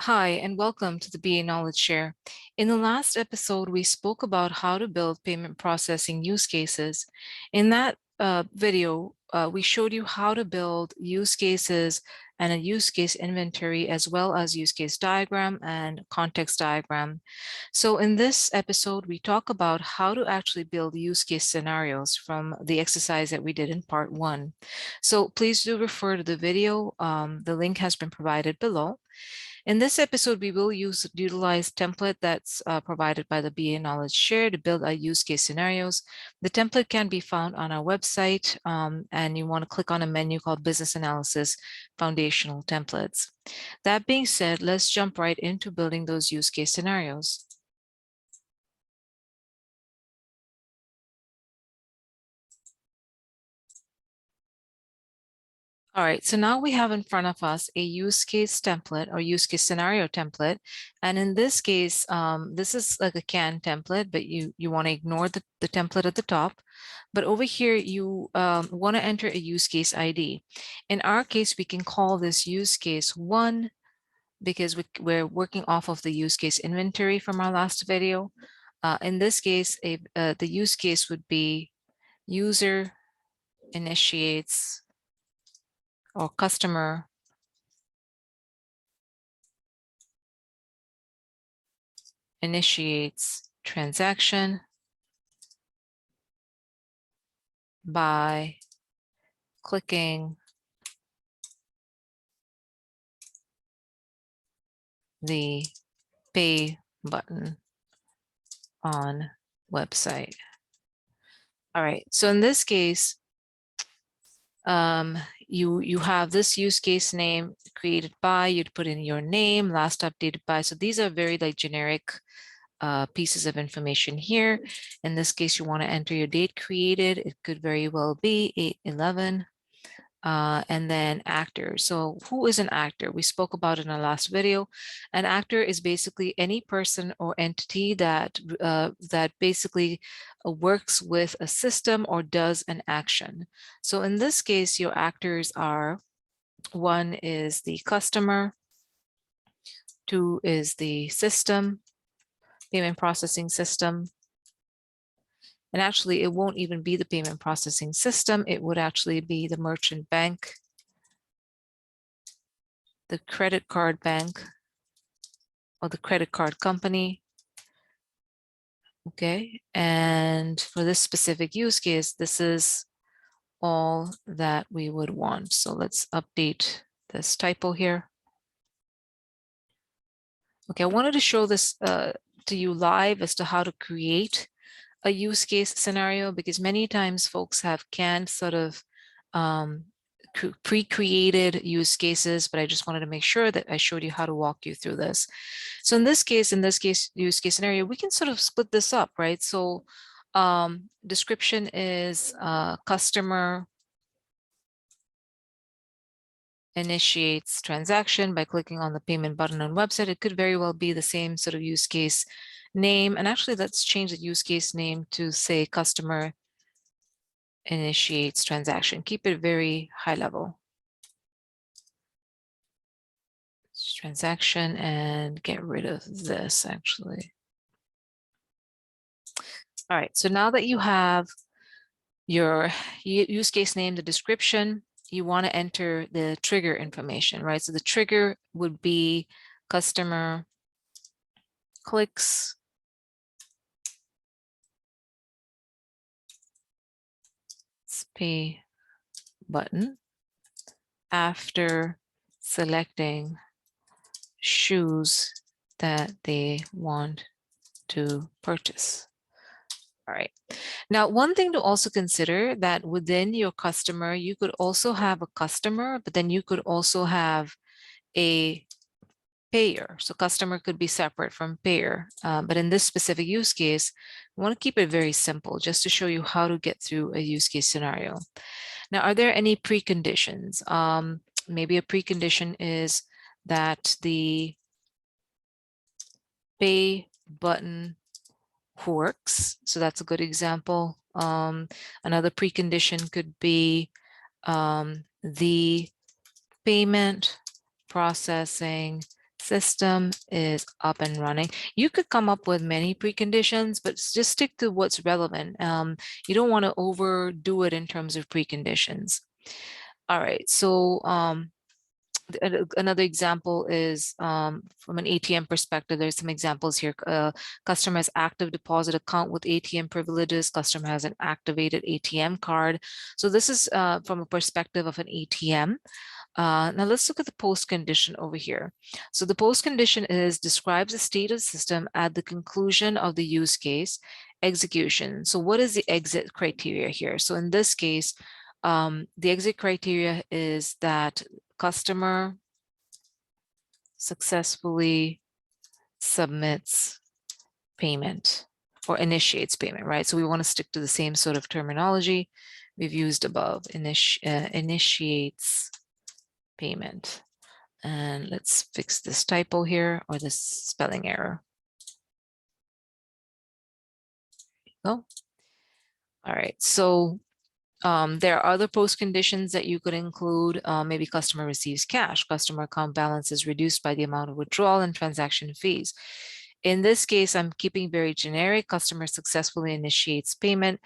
Hi, and welcome to the BA Knowledge Share. In the last episode, we spoke about how to build payment processing use cases. In that video, we showed you how to build use cases and a use case inventory, as well as use case diagram and context diagram. So in this episode, we talk about how to actually build use case scenarios from the exercise that we did in part 1. So please do refer to the video. The link has been provided below. In this episode, we will utilize template that's provided by the BA Knowledge Share to build our use case scenarios. The template can be found on our website, and you want to click on a menu called Business Analysis Foundational Templates. That being said, let's jump right into building those use case scenarios. All right, so now we have in front of us a use case template or use case scenario template. And in this case, this is like a CAN template, but you want to ignore the template at the top. But over here, you want to enter a use case ID. In our case, we can call this use case 1 because we're working off of the use case inventory from our last video. In this case, the use case would be user initiates or customer initiates transaction by clicking the pay button on website. All right, so in this case, you have this use case name created by, you'd put in your name, last updated by. So these are very like generic pieces of information here. In this case, you want to enter your date created. It could very well be 8/11. And then actor. So who is an actor? We spoke about in our last video. An actor is basically any person or entity that basically works with a system or does an action. So in this case, your actors are: 1 is the customer, 2 is the system, payment processing system. And actually, it won't even be the payment processing system. It would actually be the merchant bank, the credit card bank, or the credit card company. Okay, and for this specific use case, this is all that we would want. So let's update this typo here. Okay, I wanted to show this to you live as to how to create a use case scenario, because many times folks have canned sort of pre-created use cases, but I just wanted to make sure that I showed you how to walk you through this. So in this case, use case scenario, we can sort of split this up, right? So description is customer initiates transaction by clicking on the payment button on website. It could very well be the same sort of use case name. And actually, let's change the use case name to say customer initiates transaction. Keep it very high level. Transaction, and get rid of this actually. All right, so now that you have your use case name, the description, you want to enter the trigger information, right? So the trigger would be customer clicks pay button after selecting shoes that they want to purchase. All right. Now, one thing to also consider that within your customer, you could also have a customer, but then you could also have a payer. So customer could be separate from payer. But in this specific use case, we want to keep it very simple just to show you how to get through a use case scenario. Now, are there any preconditions? Maybe a precondition is that the pay button works. So that's a good example. Another precondition could be the payment processing system is up and running. You could come up with many preconditions, but just stick to what's relevant. You don't want to overdo it in terms of preconditions. All right, so another example is from an ATM perspective. There's some examples here. Customer has active deposit account with ATM privileges. Customer has an activated ATM card. So this is from a perspective of an ATM. Now let's look at the post condition over here. So the post condition describes the state of the system at the conclusion of the use case execution. So what is the exit criteria here? So in this case, the exit criteria is that customer successfully submits payment or initiates payment, right? So we want to stick to the same sort of terminology we've used above, initiates payment. And let's fix this typo here or this spelling error. Go. All right, so there are other post conditions that you could include. Maybe customer receives cash, customer account balance is reduced by the amount of withdrawal and transaction fees. In this case, I'm keeping very generic. Customer successfully initiates payment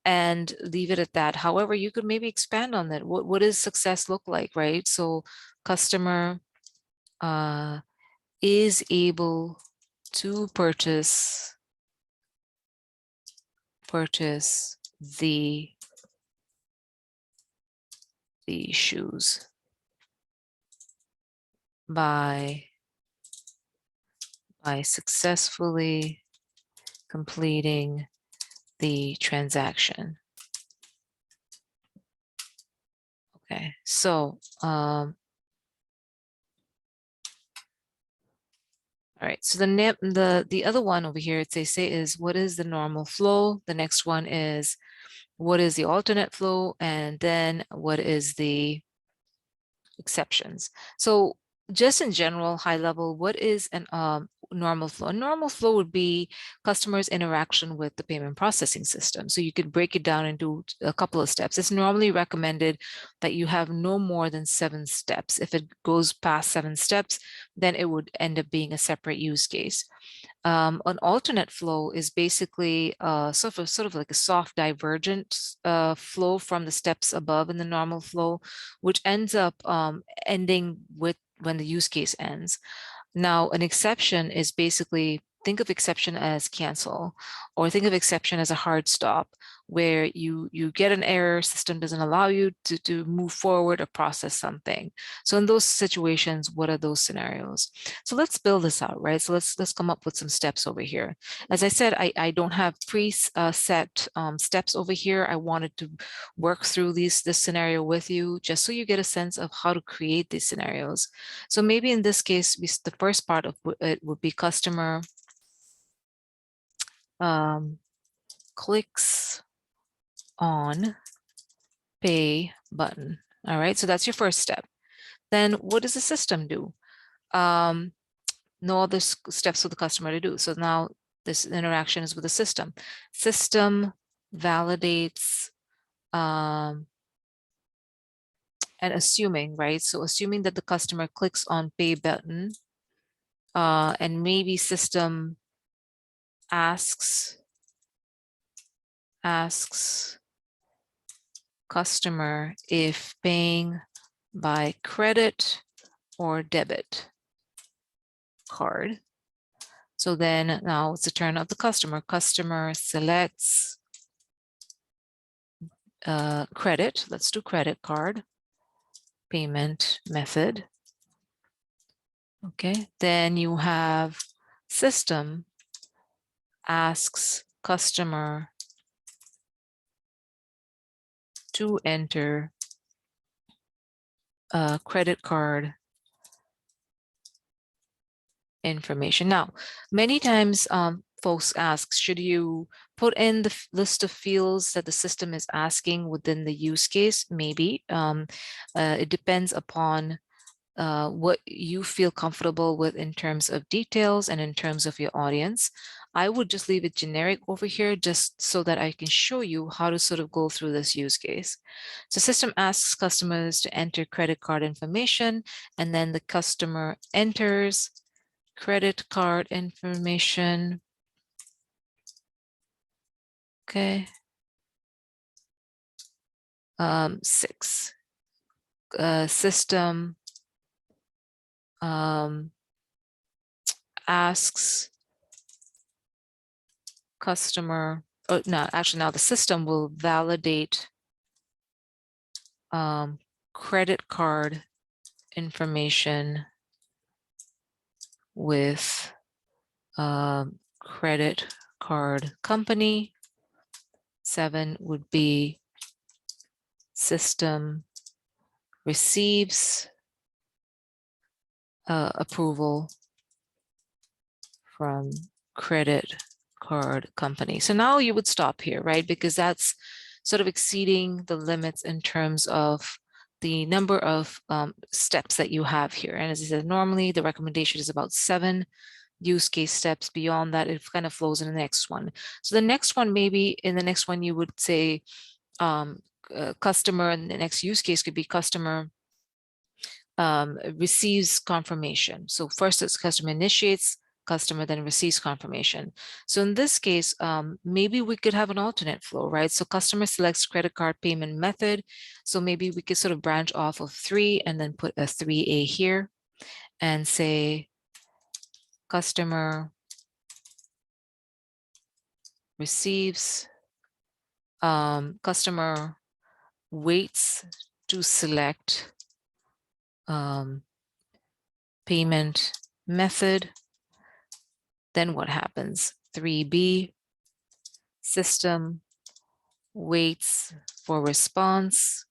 and leave it at that. However, you could maybe expand on that. What does success look like, right? So customer is able to purchase the shoes by successfully completing the transaction. Okay, so all right, so the other one over here, they say is what is the normal flow? The next one is what is the alternate flow? And then what is the exceptions? So just in general, high level, what is an normal flow? A normal flow would be customers' interaction with the payment processing system. So you could break it down into a couple of steps. It's normally recommended that you have no more than 7 steps. If it goes past 7 steps, then it would end up being a separate use case. An alternate flow is basically sort of like a soft divergent flow from the steps above in the normal flow, which ends up ending with when the use case ends. Now, an exception is basically, think of exception as cancel, or think of exception as a hard stop, where you get an error, system doesn't allow you to move forward or process something. So in those situations, what are those scenarios? So let's build this out, right? So let's come up with some steps over here. As I said, I don't have preset steps over here. I wanted to work through this scenario with you, just so you get a sense of how to create these scenarios. So maybe in this case, the first part of it would be customer clicks on pay button. All right, so that's your first step. Then what does the system do? No other steps for the customer to do. So now this interaction is with the system. System validates and assuming, right? So assuming that the customer clicks on pay button and maybe system asks customer if paying by credit or debit card. So then now it's the turn of the customer. Customer selects credit. Let's do credit card payment method. Okay, then you have system asks customer to enter credit card information. Now, many times folks ask, should you put in the list of fields that the system is asking within the use case? Maybe. It depends upon what you feel comfortable with in terms of details and in terms of your audience. I would just leave it generic over here just so that I can show you how to sort of go through this use case. So system asks customers to enter credit card information, and then the customer enters credit card information. Okay. 6, system asks customer, oh, no, actually now the system will validate credit card information with credit card company. 7 would be system receives approval from credit card company. So now you would stop here, right? Because that's sort of exceeding the limits in terms of the number of steps that you have here. And as I said, normally the recommendation is about 7 use case steps. Beyond that, it kind of flows in the next one. So the next one, maybe in the next one, you would say customer, and the next use case could be customer receives confirmation. So first it's customer initiates, customer then receives confirmation. So in this case, maybe we could have an alternate flow, right? So customer selects credit card payment method. So maybe we could sort of branch off of 3 and then put a 3A here and say customer receives, customer waits to select payment method. Then what happens? 3B, system waits for response,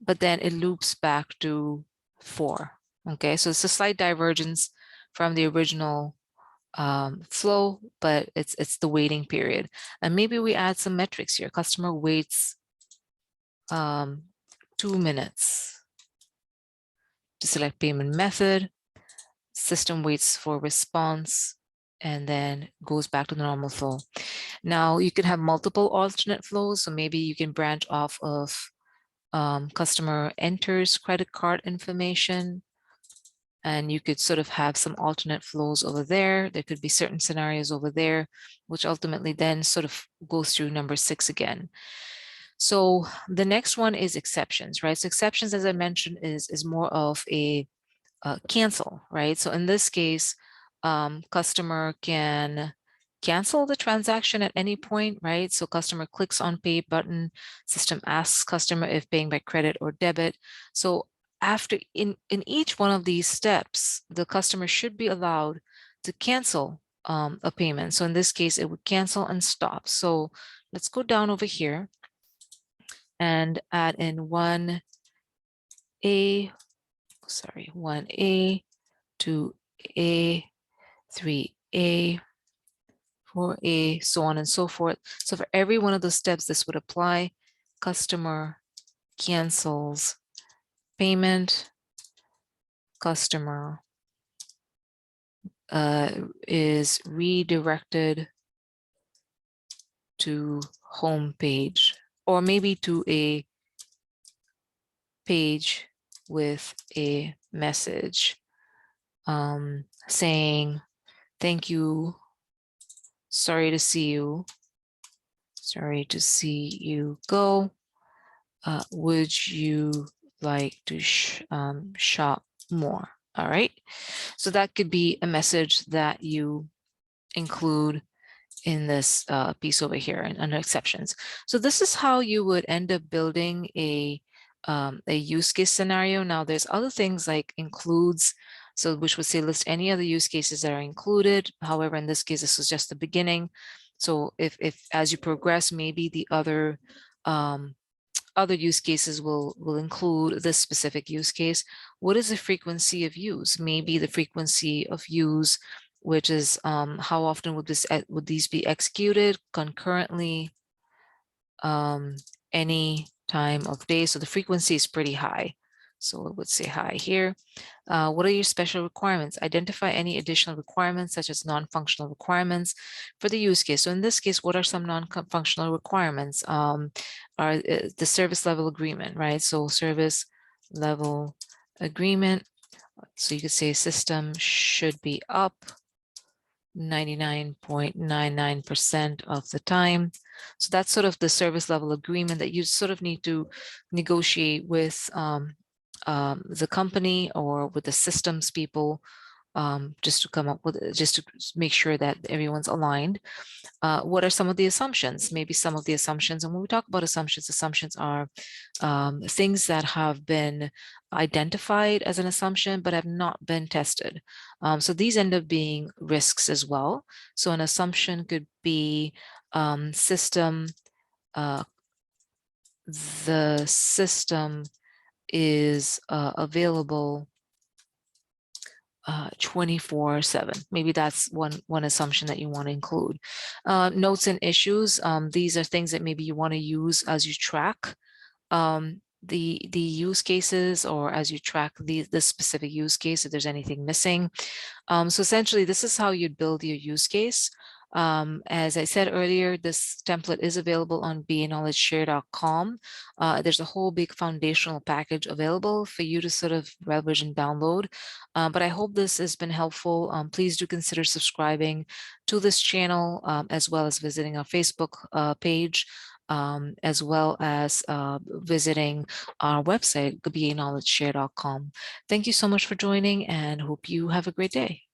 but then it loops back to 4. Okay, so it's a slight divergence from the original flow, but it's the waiting period. And maybe we add some metrics here. Customer waits 2 minutes to select payment method. System waits for response and then goes back to the normal flow. Now you can have multiple alternate flows. So maybe you can branch off of customer enters credit card information, and you could sort of have some alternate flows over there. There could be certain scenarios over there, which ultimately then sort of goes through number 6 again. So the next one is exceptions, right? So exceptions, as I mentioned, is more of a cancel, right? So in this case, customer can cancel the transaction at any point, right? So customer clicks on pay button, system asks customer if paying by credit or debit. So after in each one of these steps, the customer should be allowed to cancel a payment. So in this case, it would cancel and stop. So let's go down over here and add in 1A, 2A, 3A, 4A, so on and so forth. So for every one of those steps, this would apply. Customer cancels payment. Customer is redirected to home page, or maybe to a page with a message saying, thank you, sorry to see you go. Would you like to shop more? All right. So that could be a message that you include in this piece over here and under exceptions. So this is how you would end up building a use case scenario. Now there's other things like includes, so which would say list any other use cases that are included. However, in this case, this was just the beginning. So if as you progress, maybe the other use cases will include this specific use case. What is the frequency of use? Maybe the frequency of use, which is how often would these be executed concurrently, any time of day. So the frequency is pretty high. So it would say high here. What are your special requirements? Identify any additional requirements such as non-functional requirements for the use case. So in this case, what are some non-functional requirements? Are the service level agreement, right? So service level agreement. So you could say system should be up 99.99% of the time. So that's sort of the service level agreement that you sort of need to negotiate with the company or with the systems people, just to come up with, just to make sure that everyone's aligned. What are some of the assumptions? Maybe some of the assumptions, and when we talk about assumptions, assumptions are things that have been identified as an assumption but have not been tested. So these end up being risks as well. So an assumption could be system, the system is available 24/7. Maybe that's one assumption that you want to include. Notes and issues. These are things that maybe you want to use as you track the use cases, or as you track the specific use case, if there's anything missing. So essentially, this is how you'd build your use case. As I said earlier, this template is available on baknowledgeshare.com. There's a whole big foundational package available for you to sort of leverage and download. But I hope this has been helpful. Please do consider subscribing to this channel, as well as visiting our Facebook page, as well as visiting our website, baknowledgeshare.com. Thank you so much for joining, and hope you have a great day.